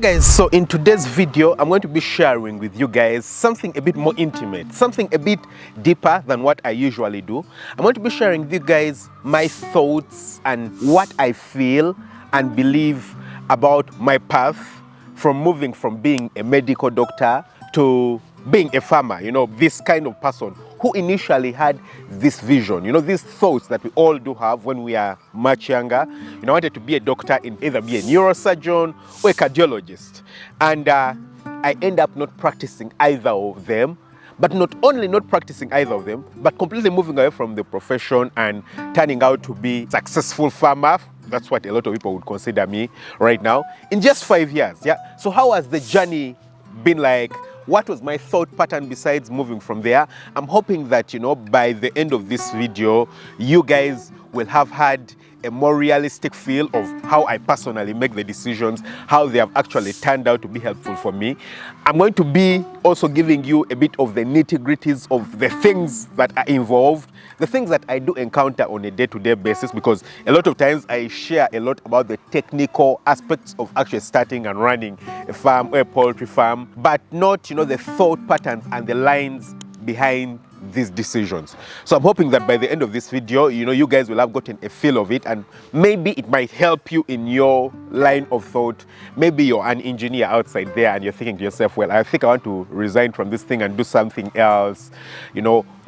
Guys, so in today's video I'm going to be sharing with you guys something a bit more intimate, something a bit deeper than what I usually do. I'm going to be sharing with you guys my thoughts and what I feel and believe about my path from moving from being a medical doctor to being a farmer, this kind of person who initially had this vision, these thoughts that we all do have when we are much younger. I wanted to be a doctor, in either be a neurosurgeon or a cardiologist. And I end up not practicing either of them, but not only not practicing either of them, but completely moving away from the profession and turning out to be a successful farmer. That's what a lot of people would consider me right now, in just 5 years. Yeah. So how has the journey been like? What was my thought pattern besides moving from there? I'm hoping that, by the end of this video, you guys will have had a more realistic feel of how I personally make the decisions, how they have actually turned out to be helpful for me. I'm going to be also giving you a bit of the nitty-gritties of the things that are involved, the things that I do encounter on a day-to-day basis, because a lot of times I share a lot about the technical aspects of actually starting and running a farm or a poultry farm, but not, the thought patterns and the lines behind these decisions. So I'm hoping that by the end of this video, you guys will have gotten a feel of it, and maybe it might help you in your line of thought. Maybe you're an engineer outside there and you're thinking to yourself, well, I think I want to resign from this thing and do something else.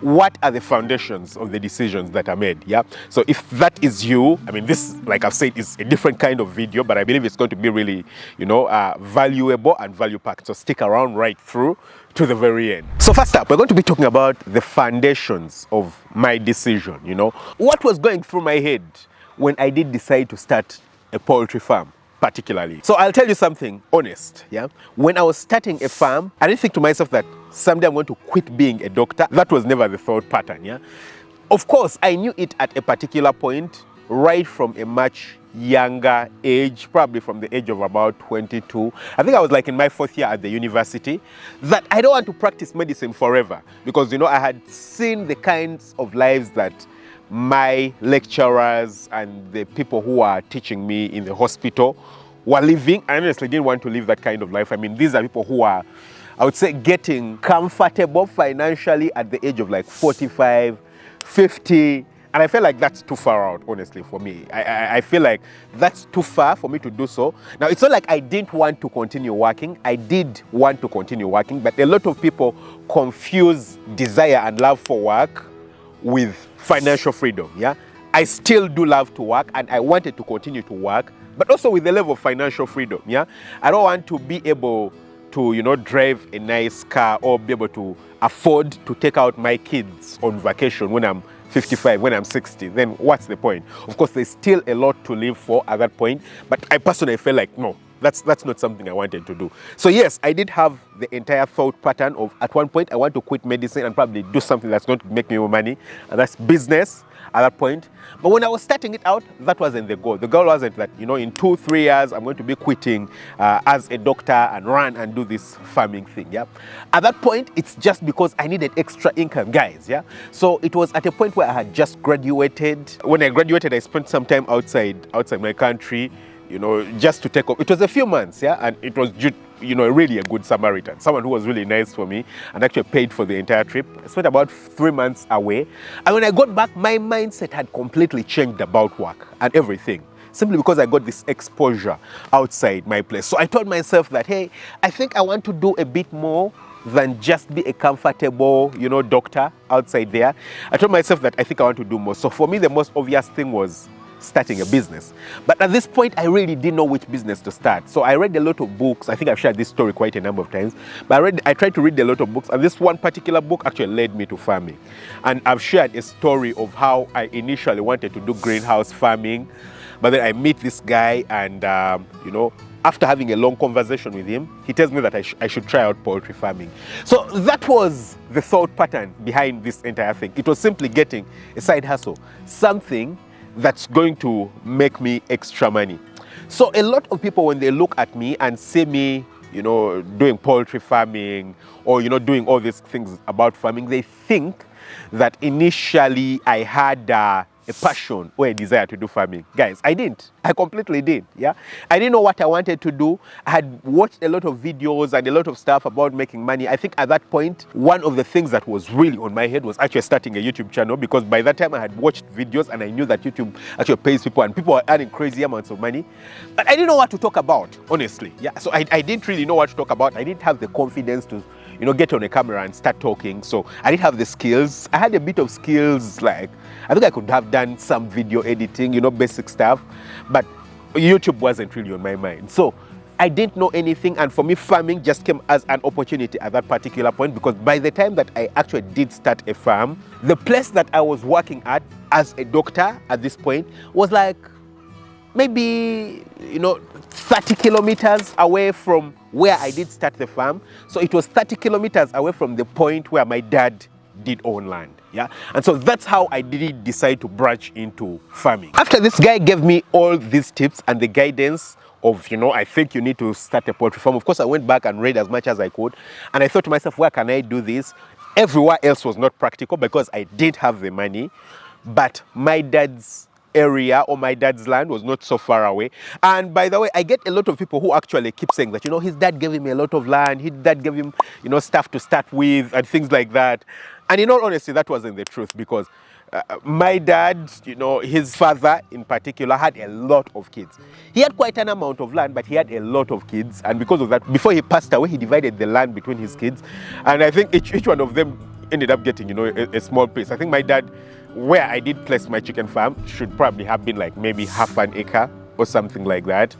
What are the foundations of the decisions that are made? Yeah. So if that is you, this, like I've said, is a different kind of video, but I believe it's going to be really, valuable and value-packed. So stick around right through to the very end. So first up, we're going to be talking about the foundations of my decision. What was going through my head when I did decide to start a poultry farm, particularly. So I'll tell you something honest. Yeah. When I was starting a farm, I didn't think to myself that someday I'm going to quit being a doctor. That was never the thought pattern. Yeah. Of course, I knew it at a particular point, right from a much younger age, probably from the age of about 22. I think I was like in my 4th year at the university, that I don't want to practice medicine forever, because I had seen the kinds of lives that my lecturers and the people who are teaching me in the hospital were living. I honestly didn't want to live that kind of life. These are people who are, I would say, getting comfortable financially at the age of like 45, 50. And I feel like that's too far out, honestly, for me. I feel like that's too far for me to do so. Now, it's not like I didn't want to continue working. I did want to continue working, but a lot of people confuse desire and love for work with financial freedom. Yeah, I still do love to work, and I wanted to continue to work, but also with the level of financial freedom. Yeah, I don't want to be able to, drive a nice car or be able to afford to take out my kids on vacation when I'm 55, when I'm 60, then what's the point? Of course, there's still a lot to live for at that point, but I personally feel like, no, that's not something I wanted to do. So yes, I did have the entire thought pattern of, at one point, I want to quit medicine and probably do something that's going to make me more money, and that's business at that point. But when I was starting it out, that wasn't the goal. The goal wasn't that, in 2-3 years, I'm going to be quitting as a doctor and run and do this farming thing. Yeah. At that point, it's just because I needed extra income, guys. Yeah. So it was at a point where I had just graduated. When I graduated, I spent some time outside my country, just to take off. It was a few months, yeah, and it was really a good Samaritan, someone who was really nice for me and actually paid for the entire trip. I spent about 3 months away, and when I got back, my mindset had completely changed about work and everything, simply because I got this exposure outside my place. So I told myself that, hey, I think I want to do a bit more than just be a comfortable, doctor outside there. I told myself that I think I want to do more. So for me, the most obvious thing was starting a business. But at this point, I really didn't know which business to start. So I read a lot of books. I think I've shared this story quite a number of times. But I tried to read a lot of books, and this one particular book actually led me to farming. And I've shared a story of how I initially wanted to do greenhouse farming, but then I meet this guy, and after having a long conversation with him, he tells me that I should try out poultry farming. So that was the thought pattern behind this entire thing. It was simply getting a side hustle, something that's going to make me extra money. So a lot of people, when they look at me and see me, doing poultry farming or, doing all these things about farming, they think that initially I had a passion or a desire to do farming. Guys, I didn't. I completely did. Yeah. I didn't know what I wanted to do. I had watched a lot of videos and a lot of stuff about making money. I think at that point, one of the things that was really on my head was actually starting a YouTube channel, because by that time I had watched videos and I knew that YouTube actually pays people and people are earning crazy amounts of money. But I didn't know what to talk about, honestly. Yeah. So I didn't really know what to talk about. I didn't have the confidence to, get on a camera and start talking. So I didn't have the skills. I had a bit of skills, like I think I could have done some video editing, basic stuff, but YouTube wasn't really on my mind. So I didn't know anything, and for me, farming just came as an opportunity at that particular point, because by the time that I actually did start a farm, the place that I was working at as a doctor at this point was like maybe 30 kilometers away from where I did start the farm. So it was 30 kilometers away from the point where my dad did own land. Yeah. And so that's how I did decide to branch into farming. After this guy gave me all these tips and the guidance of, I think you need to start a poultry farm. Of course, I went back and read as much as I could. And I thought to myself, where can I do this? Everywhere else was not practical because I did have the money, but my dad's area or my dad's land was not so far away. And by the way, I get a lot of people who actually keep saying that, his dad gave him a lot of land, his dad gave him, stuff to start with and things like that. And in all honesty, that wasn't the truth, because my dad, his father in particular, had a lot of kids. He had quite an amount of land, but he had a lot of kids. And because of that, before he passed away, he divided the land between his kids. And I think each one of them ended up getting, a small piece. I think my dad, where I did place my chicken farm, should probably have been like maybe half an acre or something like that.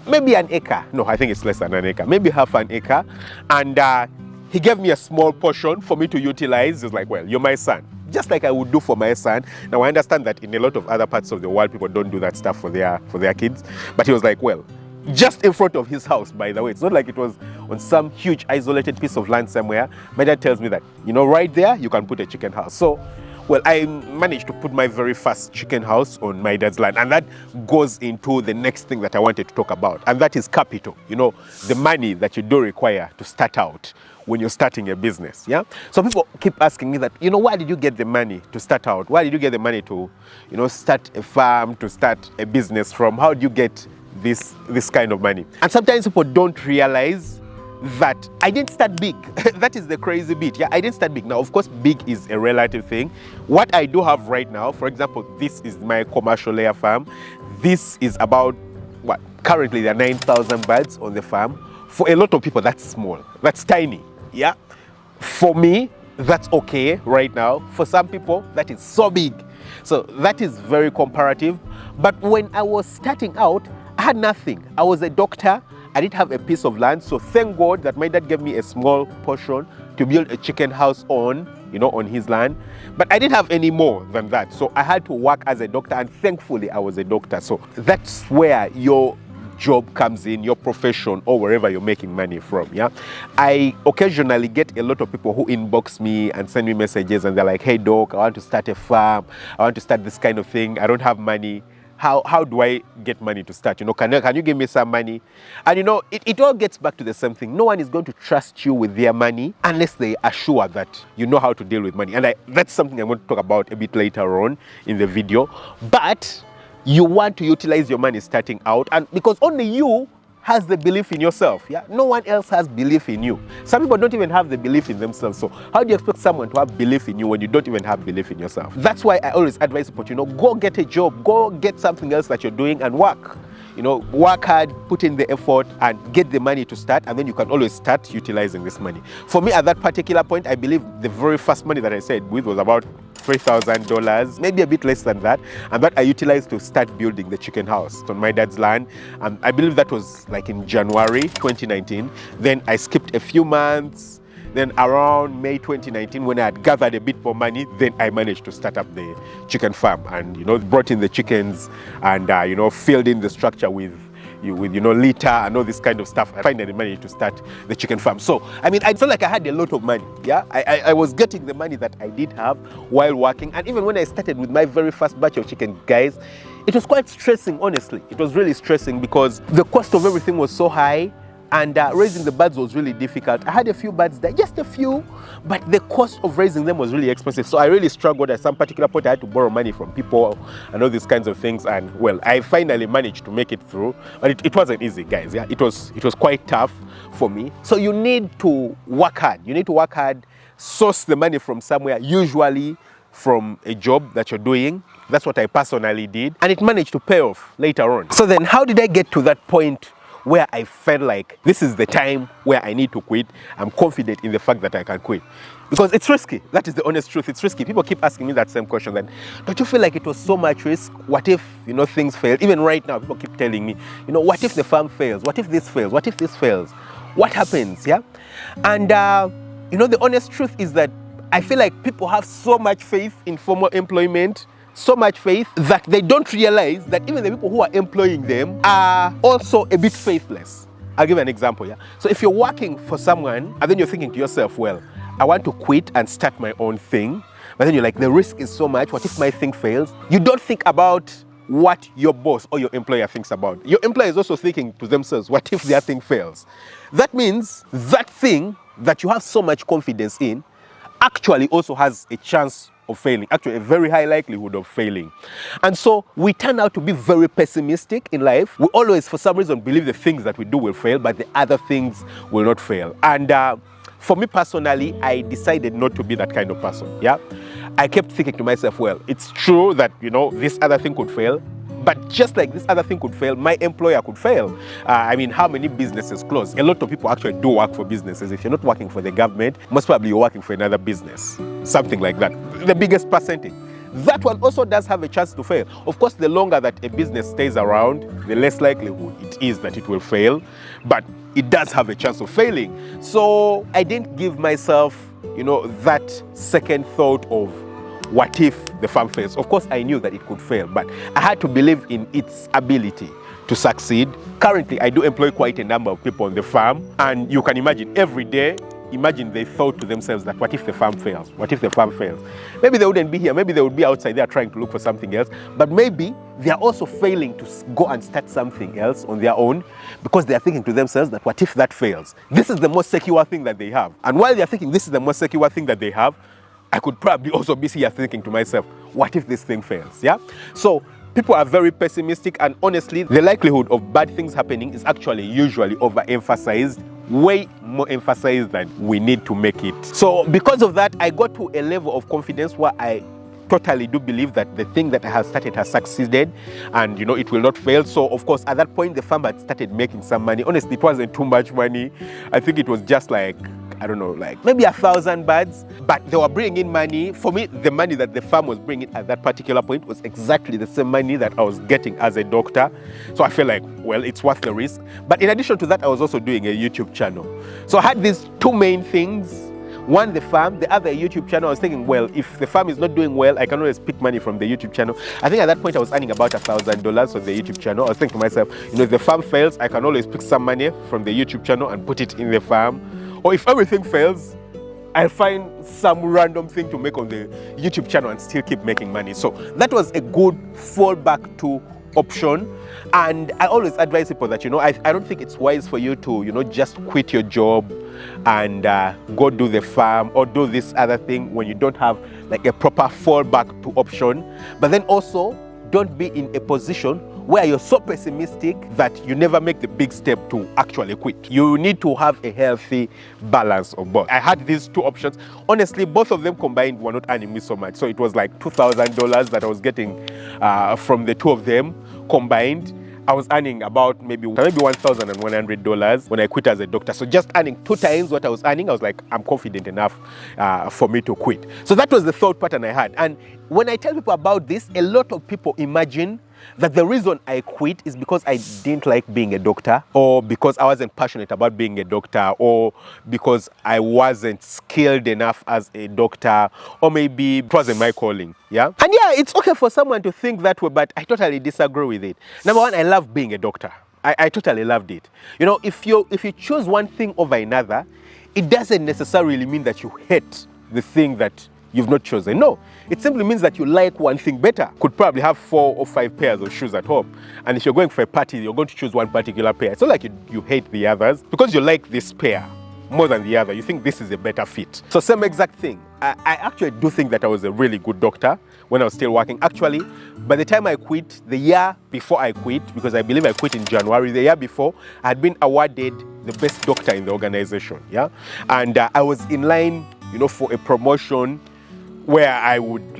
Maybe an acre. No, I think it's less than an acre. Maybe half an acre. And he gave me a small portion for me to utilize. He's like, well, you're my son, just like I would do for my son. Now, I understand that in a lot of other parts of the world, people don't do that stuff for their kids. But he was like, well, just in front of his house, by the way. It's not like it was on some huge isolated piece of land somewhere. My dad tells me that, right there, you can put a chicken house. So, well, I managed to put my very first chicken house on my dad's land. And that goes into the next thing that I wanted to talk about. And that is capital, the money that you do require to start out when you're starting a business. Yeah. So people keep asking me that, where did you get the money to start out? Where did you get the money to, start a farm, to start a business from? How do you get this kind of money? And sometimes people don't realize that I didn't start big. That is the crazy bit. Yeah, I didn't start big. Now, of course, big is a relative thing. What I do have right now, for example, this is my commercial layer farm. This is about, currently there are 9,000 birds on the farm. For a lot of people, that's small. That's tiny. Yeah. For me, that's okay right now. For some people, that is so big. So that is very comparative. But when I was starting out, I had nothing. I was a doctor. I didn't have a piece of land. So thank God that my dad gave me a small portion to build a chicken house on, on his land. But I didn't have any more than that. So I had to work as a doctor, and thankfully I was a doctor. So that's where your job comes in, your profession, or wherever you're making money from. Yeah, I occasionally get a lot of people who inbox me and send me messages, and they're like, hey doc, I want to start a farm, I want to start this kind of thing, I don't have money. How do I get money to start? Can you give me some money? And it all gets back to the same thing. No one is going to trust you with their money unless they are sure that you know how to deal with money. And that's something I'm going to talk about a bit later on in the video. But you want to utilize your money starting out, and because only you has the belief in yourself. Yeah, no one else has belief in you. Some people don't even have the belief in themselves. So how do you expect someone to have belief in you when you don't even have belief in yourself? That's why I always advise people, go get a job, go get something else that you're doing and work. Work hard, put in the effort, and get the money to start, and then you can always start utilizing this money. For me, at that particular point, I believe the very first money that I said with was about $3,000, maybe a bit less than that, and that I utilized to start building the chicken house on my dad's land. And I believe that was like in January 2019. Then I skipped a few months. Then around May 2019, when I had gathered a bit more money, then I managed to start up the chicken farm and, brought in the chickens and, filled in the structure with litter and all this kind of stuff. I finally managed to start the chicken farm. So, I felt like I had a lot of money. Yeah, I was getting the money that I did have while working. And even when I started with my very first batch of chicken, guys, it was quite stressing, honestly. It was really stressing because the cost of everything was so high. And raising the birds was really difficult. I had a few birds there, just a few, but the cost of raising them was really expensive. So I really struggled. At some particular point, I had to borrow money from people and all these kinds of things. And well, I finally managed to make it through, but it wasn't easy, guys. Yeah, it was quite tough for me. So you need to work hard. You need to work hard, source the money from somewhere, usually from a job that you're doing. That's what I personally did, and it managed to pay off later on. So then how did I get to that point where I felt like this is the time where I need to quit? I'm confident in the fact that I can quit. Because it's risky. That is the honest truth. It's risky. People keep asking me that same question. Then, don't you feel like it was so much risk? What if, things fail? Even right now, people keep telling me, what if the farm fails? What if this fails? What if this fails? What happens? Yeah. And, the honest truth is that I feel like people have so much faith in formal employment, so much faith that they don't realize that even the people who are employing them are also a bit faithless. I'll give an example, yeah? So if you're working for someone and then you're thinking to yourself, well, I want to quit and start my own thing, but then you're like, the risk is so much, what if my thing fails? You don't think about what your boss or your employer thinks about. Your employer is also thinking to themselves, what if their thing fails? That means that thing that you have so much confidence in actually also has a chance of failing, actually a very high likelihood of failing. And so we turn out to be very pessimistic in life. We always, for some reason, believe the things that we do will fail, but the other things will not fail. And for me personally, I decided not to be that kind of person, yeah? I kept thinking to myself, well, it's true that, this other thing could fail, but just like this other thing could fail, my employer could fail. How many businesses close? A lot of people actually do work for businesses. If you're not working for the government, most probably you're working for another business. Something like that. The biggest percentage. That one also does have a chance to fail. Of course, the longer that a business stays around, the less likelihood it is that it will fail. But it does have a chance of failing. So I didn't give myself, that second thought of, what if the farm fails? Of course, I knew that it could fail, but I had to believe in its ability to succeed. Currently, I do employ quite a number of people on the farm, and you can imagine every day, they thought to themselves that what if the farm fails? What if the farm fails? Maybe they wouldn't be here, maybe they would be outside there trying to look for something else, but maybe they are also failing to go and start something else on their own because they are thinking to themselves that what if that fails? This is the most secure thing that they have. And while they are thinking this is the most secure thing that they have, I could probably also be here thinking to myself, what if this thing fails? Yeah. So people are very pessimistic, and honestly, the likelihood of bad things happening is actually usually overemphasized, way more emphasized than we need to make it. So because of that, I got to a level of confidence where I totally do believe that the thing that I have started has succeeded, and it will not fail. So of course, at that point, the farm had started making some money. Honestly, it wasn't too much money. I think it was just like, I don't know, like maybe 1,000 birds, but they were bringing in money. For me, the money that the farm was bringing at that particular point was exactly the same money that I was getting as a doctor. So I feel like, well, it's worth the risk. But in addition to that, I was also doing a YouTube channel. So I had these two main things. One, the farm, the other, a YouTube channel. I was thinking, well, if the farm is not doing well, I can always pick money from the YouTube channel. I think at that point I was earning about $1,000 on the YouTube channel. I was thinking to myself, if the farm fails, I can always pick some money from the YouTube channel and put it in the farm. Or if everything fails, I'll find some random thing to make on the YouTube channel and still keep making money. So that was a good fallback to option. And I always advise people that, I don't think it's wise for you to, just quit your job and go do the farm or do this other thing when you don't have like a proper fallback to option. But then also, don't be in a position where you're so pessimistic that you never make the big step to actually quit. You need to have a healthy balance of both. I had these two options. Honestly, both of them combined were not earning me so much. So it was like $2,000 that I was getting from the two of them combined. I was earning about maybe $1,100 when I quit as a doctor. So just earning 2 times what I was earning, I was like, I'm confident enough for me to quit. So that was the thought pattern I had. And when I tell people about this, a lot of people imagine that the reason I quit is because I didn't like being a doctor, or because I wasn't passionate about being a doctor, or because I wasn't skilled enough as a doctor, or maybe it wasn't my calling. Yeah. And yeah, it's okay for someone to think that way, but I totally disagree with it. Number one, I love being a doctor. I totally loved it. If you choose one thing over another, it doesn't necessarily mean that you hate the thing that you've not chosen. No, it simply means that you like one thing better. Could probably have 4 or 5 pairs of shoes at home. And if you're going for a party, you're going to choose one particular pair. It's not like you hate the others. Because you like this pair more than the other, you think this is a better fit. So same exact thing. I actually do think that I was a really good doctor when I was still working. Actually, by the time I quit, the year before I quit, because I believe I quit in January, the year before, I had been awarded the best doctor in the organization. Yeah, and I was in line, for a promotion where I would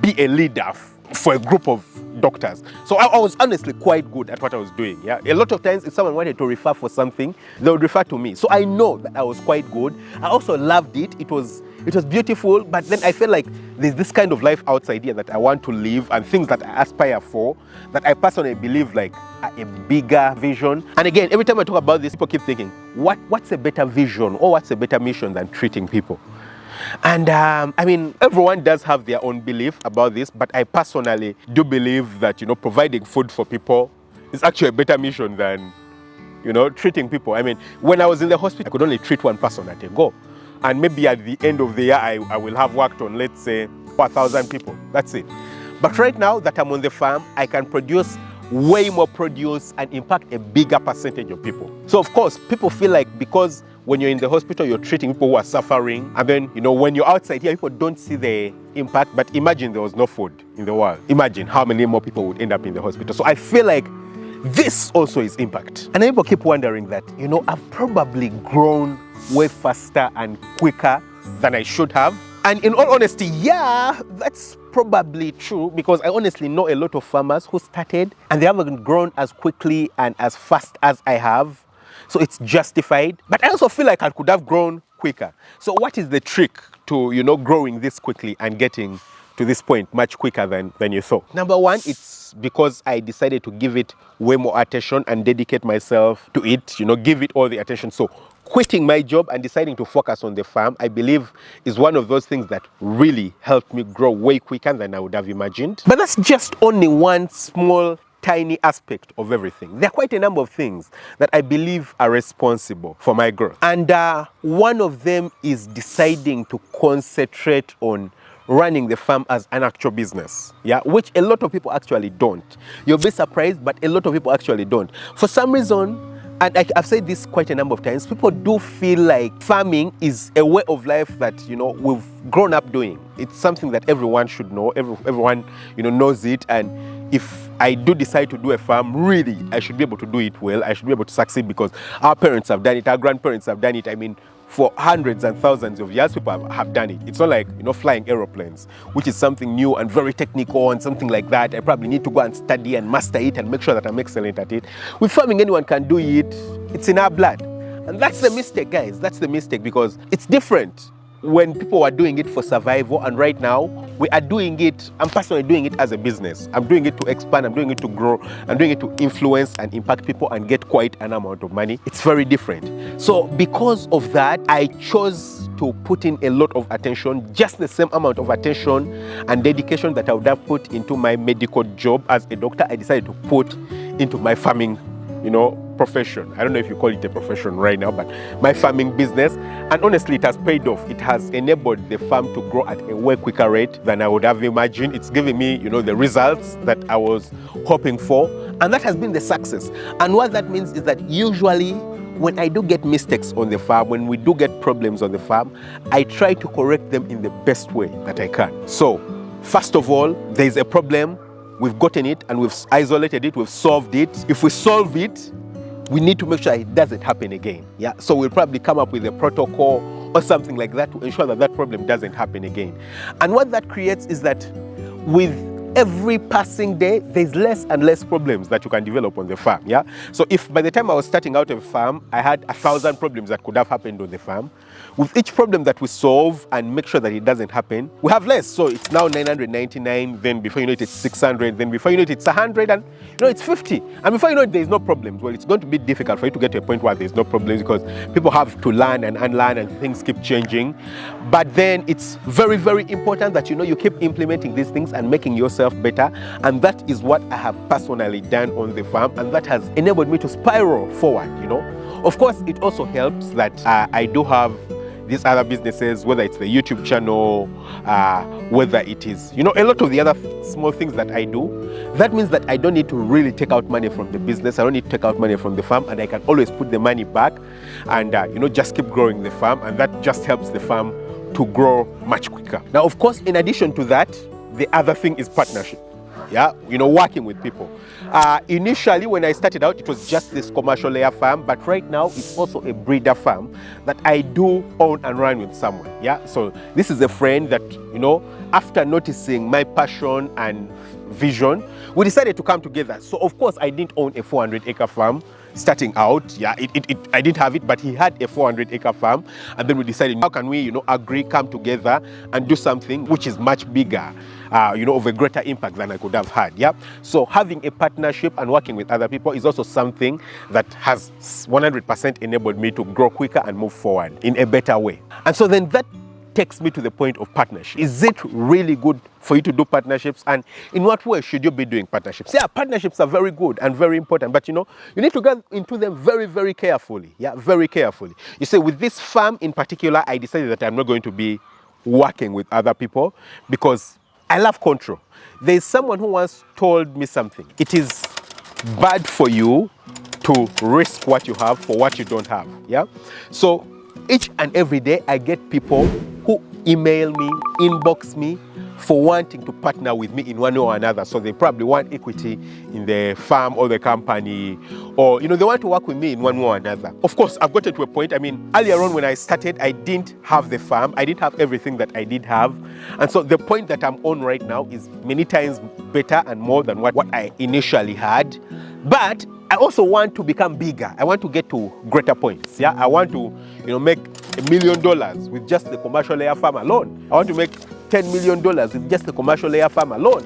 be a leader for a group of doctors. So I was honestly quite good at what I was doing. Yeah, a lot of times if someone wanted to refer for something, they would refer to me. So I know that I was quite good. I also loved it. It was beautiful, but then I feel like there's this kind of life outside here that I want to live, and things that I aspire for, that I personally believe like a bigger vision. And again, every time I talk about this, people keep thinking, what's a better vision or what's a better mission than treating people? And I mean, everyone does have their own belief about this, but I personally do believe that, providing food for people is actually a better mission than, treating people. I mean, when I was in the hospital, I could only treat one person at a go. And maybe at the end of the year, I will have worked on, let's say, 1,000 people. That's it. But right now that I'm on the farm, I can produce way more produce and impact a bigger percentage of people. So of course, people feel like because when you're in the hospital, you're treating people who are suffering. And then, when you're outside here, people don't see the impact. But imagine there was no food in the world. Imagine how many more people would end up in the hospital. So I feel like this also is impact. And people keep wondering that, I've probably grown way faster and quicker than I should have. And in all honesty, yeah, that's probably true, because I honestly know a lot of farmers who started and they haven't grown as quickly and as fast as I have. So it's justified. But I also feel like I could have grown quicker. So what is the trick to, growing this quickly and getting to this point much quicker than you thought? Number one, it's because I decided to give it way more attention and dedicate myself to it, give it all the attention. So quitting my job and deciding to focus on the farm, I believe, is one of those things that really helped me grow way quicker than I would have imagined. But that's just only one small, tiny aspect of everything. There are quite a number of things that I believe are responsible for my growth. And one of them is deciding to concentrate on running the farm as an actual business, yeah, which a lot of people actually don't. You'll be surprised, but a lot of people actually don't. For some reason, and I've said this quite a number of times, people do feel like farming is a way of life that, we've grown up doing. It's something that everyone should know. Everyone, knows it. And if I do decide to do a farm, really, I should be able to do it well. I should be able to succeed because our parents have done it. Our grandparents have done it. I mean, for hundreds and thousands of years, people have done it. It's not like, flying aeroplanes, which is something new and very technical and something like that. I probably need to go and study and master it and make sure that I'm excellent at it. With farming, anyone can do it. It's in our blood. And that's the mistake, guys. That's the mistake, because it's different when people are doing it for survival, and right now we are doing it. I'm personally doing it as a business. I'm doing it to expand, I'm doing it to grow, I'm doing it to influence and impact people and get quite an amount of money. It's very different. So because of that, I chose to put in a lot of attention, just the same amount of attention and dedication that I would have put into my medical job as a doctor. I decided to put into my farming, profession. I don't know if you call it a profession right now, but my farming business. And honestly, it has paid off. It has enabled the farm to grow at a way quicker rate than I would have imagined. It's giving me, the results that I was hoping for. And that has been the success. And what that means is that usually when I do get mistakes on the farm, when we do get problems on the farm, I try to correct them in the best way that I can. So, first of all, there's a problem. We've gotten it and we've isolated it, we've solved it. If we solve it, we need to make sure it doesn't happen again. Yeah, so we'll probably come up with a protocol or something like that to ensure that that problem doesn't happen again. And what that creates is that with every passing day, there's less and less problems that you can develop on the farm. Yeah, so if by the time I was starting out a farm, I had 1,000 problems that could have happened on the farm, with each problem that we solve and make sure that it doesn't happen, we have less. So it's now 999, then before you know it, it's 600, then before you know it, it's 100, and it's 50. And before you know it, there's no problems. Well, it's going to be difficult for you to get to a point where there's no problems, because people have to learn and unlearn and things keep changing. But then it's very, very important that you keep implementing these things and making yourself better. And that is what I have personally done on the farm, and that has enabled me to spiral forward. Of course, it also helps that I do have these other businesses, whether it's the YouTube channel, whether it is, a lot of the other small things that I do, that means that I don't need to really take out money from the business. I don't need to take out money from the farm, and I can always put the money back and, just keep growing the farm. And that just helps the farm to grow much quicker. Now, of course, in addition to that, the other thing is partnership. Yeah, working with people. Initially, when I started out, it was just this commercial layer farm, but right now it's also a breeder farm that I do own and run with someone. Yeah, so this is a friend that, after noticing my passion and vision, we decided to come together. So of course, I didn't own a 400-acre farm starting out. Yeah, I didn't have it, but he had a 400-acre farm, and then we decided, how can we, agree, come together and do something which is much bigger, of a greater impact than I could have had. Yeah, so having a partnership and working with other people is also something that has 100% enabled me to grow quicker and move forward in a better way. And so then that takes me to the point of partnership. Is it really good for you to do partnerships, and in what way should you be doing partnerships? Yeah, partnerships are very good and very important, but you need to go into them very, very carefully. Yeah, very carefully. You see, with this farm in particular, I decided that I'm not going to be working with other people because I love control. There's someone who once told me something. It is bad for you to risk what you have for what you don't have. Yeah, so each and every day I get people who email me, inbox me for wanting to partner with me in one way or another. So they probably want equity in the farm or the company, or they want to work with me in one way or another. Of course, I've gotten to a point. I mean, earlier on when I started, I didn't have the farm. I didn't have everything that I did have. And so the point that I'm on right now is many times better and more than what I initially had. But I also want to become bigger. I want to get to greater points. Yeah, I want to, make $1 million with just the commercial layer farm alone. I want to make $10 million with just the commercial layer farm alone.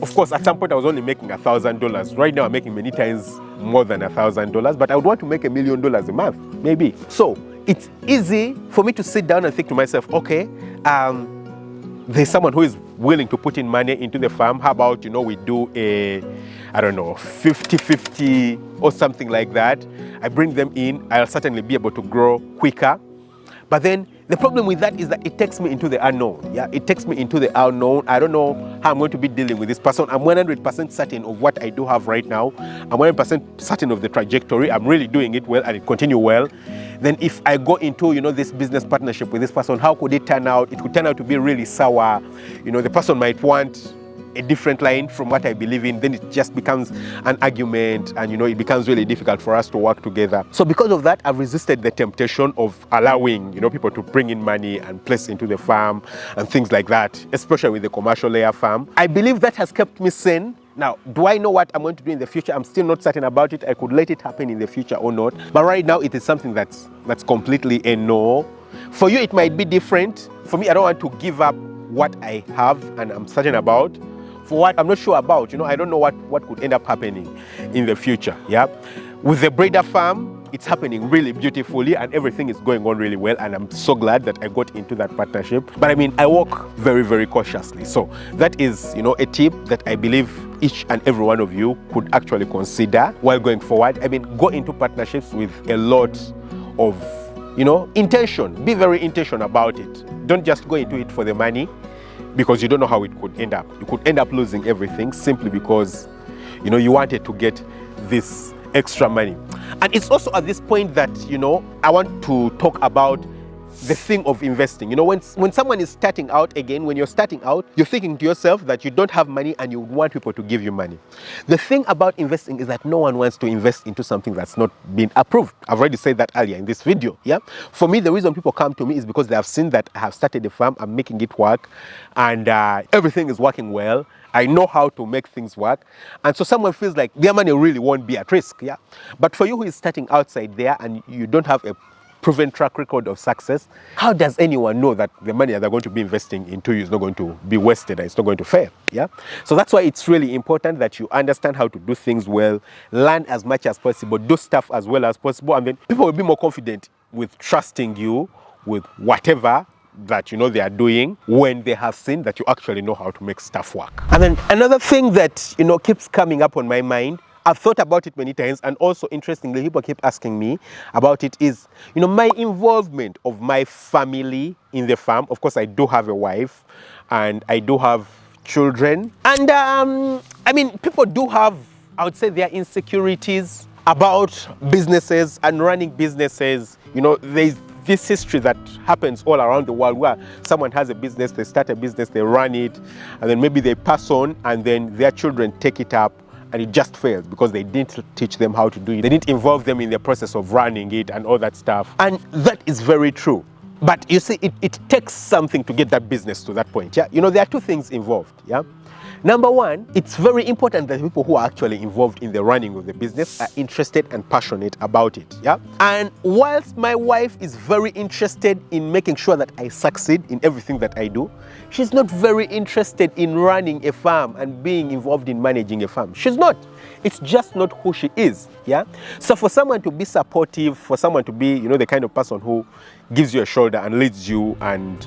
Of course, at some point I was only making $1,000. Right now I'm making many times more than $1,000, but I would want to make $1 million a month, maybe. So it's easy for me to sit down and think to myself, okay, there's someone who is willing to put in money into the farm. How about, we do a, 50-50 or something like that. I bring them in, I'll certainly be able to grow quicker. But then the problem with that is that it takes me into the unknown. Yeah, it takes me into the unknown. I don't know how I'm going to be dealing with this person. I'm 100% certain of what I do have right now. I'm 100% certain of the trajectory. I'm really doing it well and it continue well. Then if I go into, this business partnership with this person, how could it turn out? It could turn out to be really sour. The person might want a different line from what I believe in. Then it just becomes an argument, and it becomes really difficult for us to work together. So because of that, I've resisted the temptation of allowing people to bring in money and place into the farm and things like that, especially with the commercial layer farm. I believe that has kept me sane. Now, do I know what I'm going to do in the future? I'm still not certain about it. I could let it happen in the future or not. But right now, it is something that's completely a no. For you, it might be different. For me, I don't want to give up what I have and I'm certain about for what I'm not sure about. I don't know what could end up happening in the future. Yeah, with the breeder farm, it's happening really beautifully and everything is going on really well, and I'm so glad that I got into that partnership. But I mean, I work very, very cautiously. So that is, a tip that I believe each and every one of you could actually consider while going forward. I mean, go into partnerships with a lot of, intention. Be very intentional about it. Don't just go into it for the money, because you don't know how it could end up. You could end up losing everything simply because, you wanted to get this extra money. And it's also at this point that, I want to talk about the thing of investing. When someone is starting out, again, when you're starting out, you're thinking to yourself that you don't have money and you want people to give you money. The thing about investing is that no one wants to invest into something that's not been approved. I've already said that earlier in this video. Yeah. For me, the reason people come to me is because they have seen that I have started a farm, I'm making it work, and everything is working well. I know how to make things work. And so someone feels like their money really won't be at risk. Yeah. But for you who is starting outside there and you don't have a proven track record of success, how does anyone know that the money that they're going to be investing into you is not going to be wasted and it's not going to fail? Yeah. So that's why it's really important that you understand how to do things well, learn as much as possible, do stuff as well as possible, and then people will be more confident with trusting you with whatever that they are doing when they have seen that you actually know how to make stuff work. And then another thing that keeps coming up on my mind I've thought about it many times, and also interestingly, people keep asking me about it is, my involvement of my family in the farm. Of course, I do have a wife and I do have children. And I mean, people do have, I would say, their insecurities about businesses and running businesses. There's this history that happens all around the world where someone has a business, they start a business, they run it, and then maybe they pass on, and then their children take it up, and it just fails because they didn't teach them how to do it. They didn't involve them in the process of running it and all that stuff. And that is very true. But you see, it takes something to get that business to that point. Yeah, there are two things involved. Yeah. Number one, it's very important that people who are actually involved in the running of the business are interested and passionate about it. Yeah. And whilst my wife is very interested in making sure that I succeed in everything that I do, she's not very interested in running a farm and being involved in managing a farm. She's not. It's just not who she is. Yeah. So for someone to be supportive, for someone to be, the kind of person who gives you a shoulder and leads you and,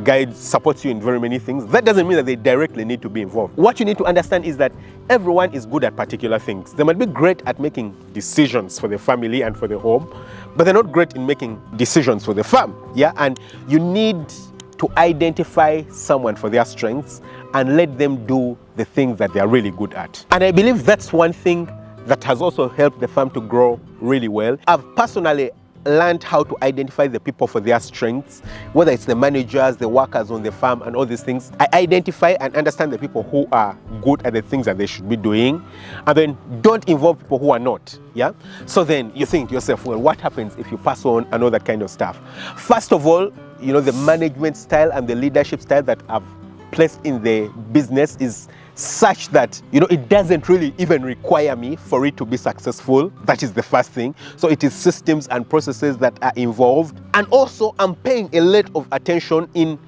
guides, supports you in very many things, that doesn't mean that they directly need to be involved. What you need to understand is that everyone is good at particular things. They might be great at making decisions for the family and for the home, but they're not great in making decisions for the farm. Yeah. And you need to identify someone for their strengths and let them do the things that they are really good at. And I believe that's one thing that has also helped the farm to grow really well. I've personally learned how to identify the people for their strengths, whether it's the managers, the workers on the farm, and all these things. I identify and understand the people who are good at the things that they should be doing, and then don't involve people who are not. Yeah. So then you think to yourself, well, what happens if you pass on and all that kind of stuff? First of all, the management style and the leadership style that I've placed in the business is such that, it doesn't really even require me for it to be successful. That is the first thing. So it is systems and processes that are involved. And also I'm paying a lot of attention in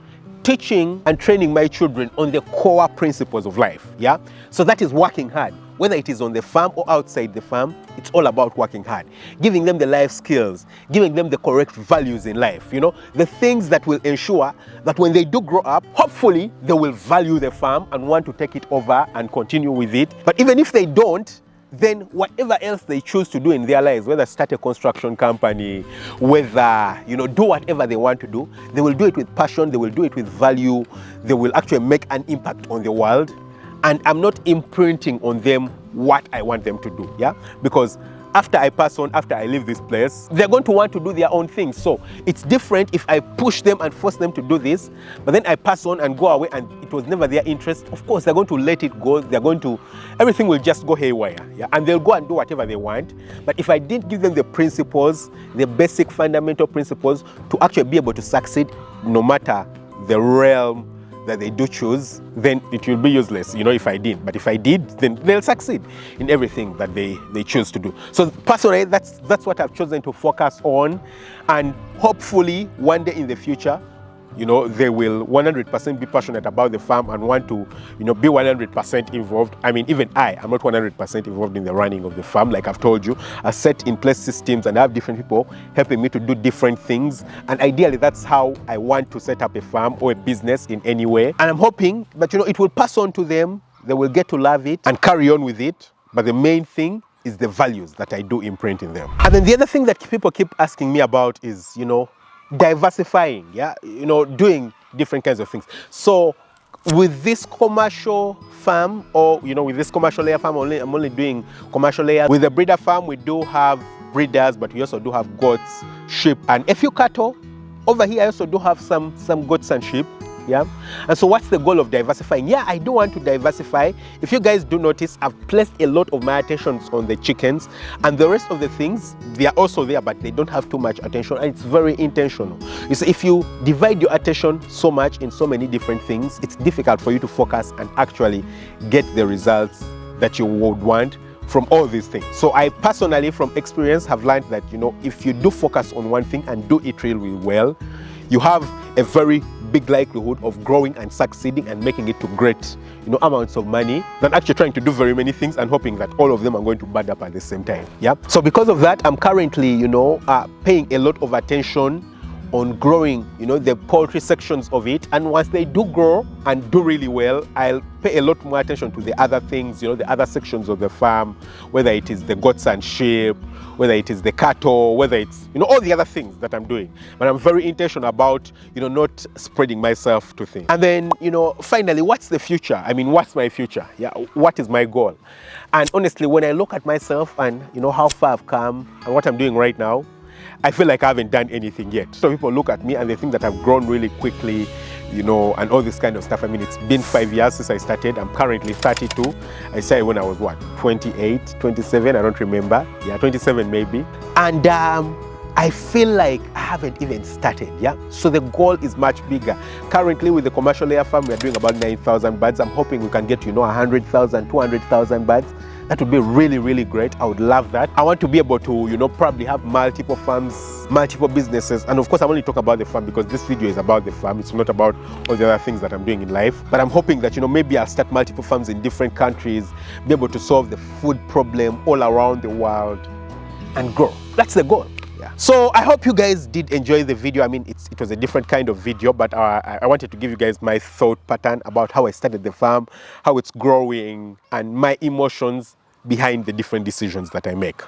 teaching and training my children on the core principles of life. Yeah. So that is working hard. Whether it is on the farm or outside the farm, it's all about working hard, giving them the life skills, giving them the correct values in life, the things that will ensure that when they do grow up, hopefully they will value the farm and want to take it over and continue with it. But even if they don't, then whatever else they choose to do in their lives, whether start a construction company, whether, do whatever they want to do, they will do it with passion, they will do it with value, they will actually make an impact on the world. And I'm not imprinting on them what I want them to do, yeah? Because after I pass on, after I leave this place, they're going to want to do their own thing. So it's different if I push them and force them to do this, but then I pass on and go away and it was never their interest. Of course, they're going to let it go. Everything will just go haywire, yeah? And they'll go and do whatever they want. But if I didn't give them the principles, the basic fundamental principles to actually be able to succeed, no matter the realm that they do choose, then it will be useless, if I did. But if I did, then they'll succeed in everything that they choose to do. So personally, that's what I've chosen to focus on. And hopefully one day in the future, they will 100% be passionate about the farm and want to, be 100% involved. I mean, even I'm not 100% involved in the running of the farm. Like I've told you, I set in place systems and I have different people helping me to do different things. And ideally, that's how I want to set up a farm or a business in any way. And I'm hoping that, it will pass on to them. They will get to love it and carry on with it. But the main thing is the values that I do imprint in them. And then the other thing that people keep asking me about is, diversifying, yeah, doing different kinds of things. So with this commercial farm, or with this commercial layer farm, I'm only doing commercial layer. With the breeder farm, we do have breeders, but we also do have goats, sheep, and a few cattle. Over here, I also do have some goats and sheep. Yeah. And so what's the goal of diversifying? Yeah, I do want to diversify. If you guys do notice, I've placed a lot of my attention on the chickens, and the rest of the things, they are also there, but they don't have too much attention, and it's very intentional. You see, if you divide your attention so much in so many different things, it's difficult for you to focus and actually get the results that you would want from all these things. So I personally, from experience, have learned that, if you do focus on one thing and do it really well, you have a very big likelihood of growing and succeeding and making it to great, amounts of money than actually trying to do very many things and hoping that all of them are going to bud up at the same time. Yeah. So because of that, I'm currently, paying a lot of attention on growing, you know, the poultry sections of it. And once they do grow and do really well, I'll pay a lot more attention to the other things, you know, the other sections of the farm, whether it is the goats and sheep, whether it is the cattle, whether it's, you know, all the other things that I'm doing. But I'm very intentional about, you know, not spreading myself to things. And then, you know, finally, what's the future? I mean, what's my future? Yeah, what is my goal? And honestly, when I look at myself and, you know, how far I've come and what I'm doing right now, I feel like I haven't done anything yet. So people look at me and they think that I've grown really quickly, you know, and all this kind of stuff. I mean, it's been 5 years since I started. I'm currently 32. I started when I was what, 28, 27, I don't remember. Yeah, 27 maybe. And I feel like I haven't even started, yeah? So the goal is much bigger. Currently with the commercial layer farm, we're doing about 9,000 birds. I'm hoping we can get, you know, 100,000, 200,000 birds. That would be really, really great. I would love that. I want to be able to, you know, probably have multiple farms, multiple businesses. And of course, I'm only talking about the farm because this video is about the farm. It's not about all the other things that I'm doing in life. But I'm hoping that, you know, maybe I'll start multiple farms in different countries, be able to solve the food problem all around the world and grow. That's the goal. So I hope you guys did enjoy the video. I mean, it was a different kind of video, but I wanted to give you guys my thought pattern about how I started the farm, how it's growing, and my emotions behind the different decisions that I make.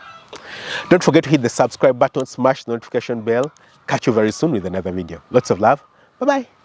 Don't forget to hit the subscribe button, smash the notification bell. Catch you very soon with another video. Lots of love. Bye-bye.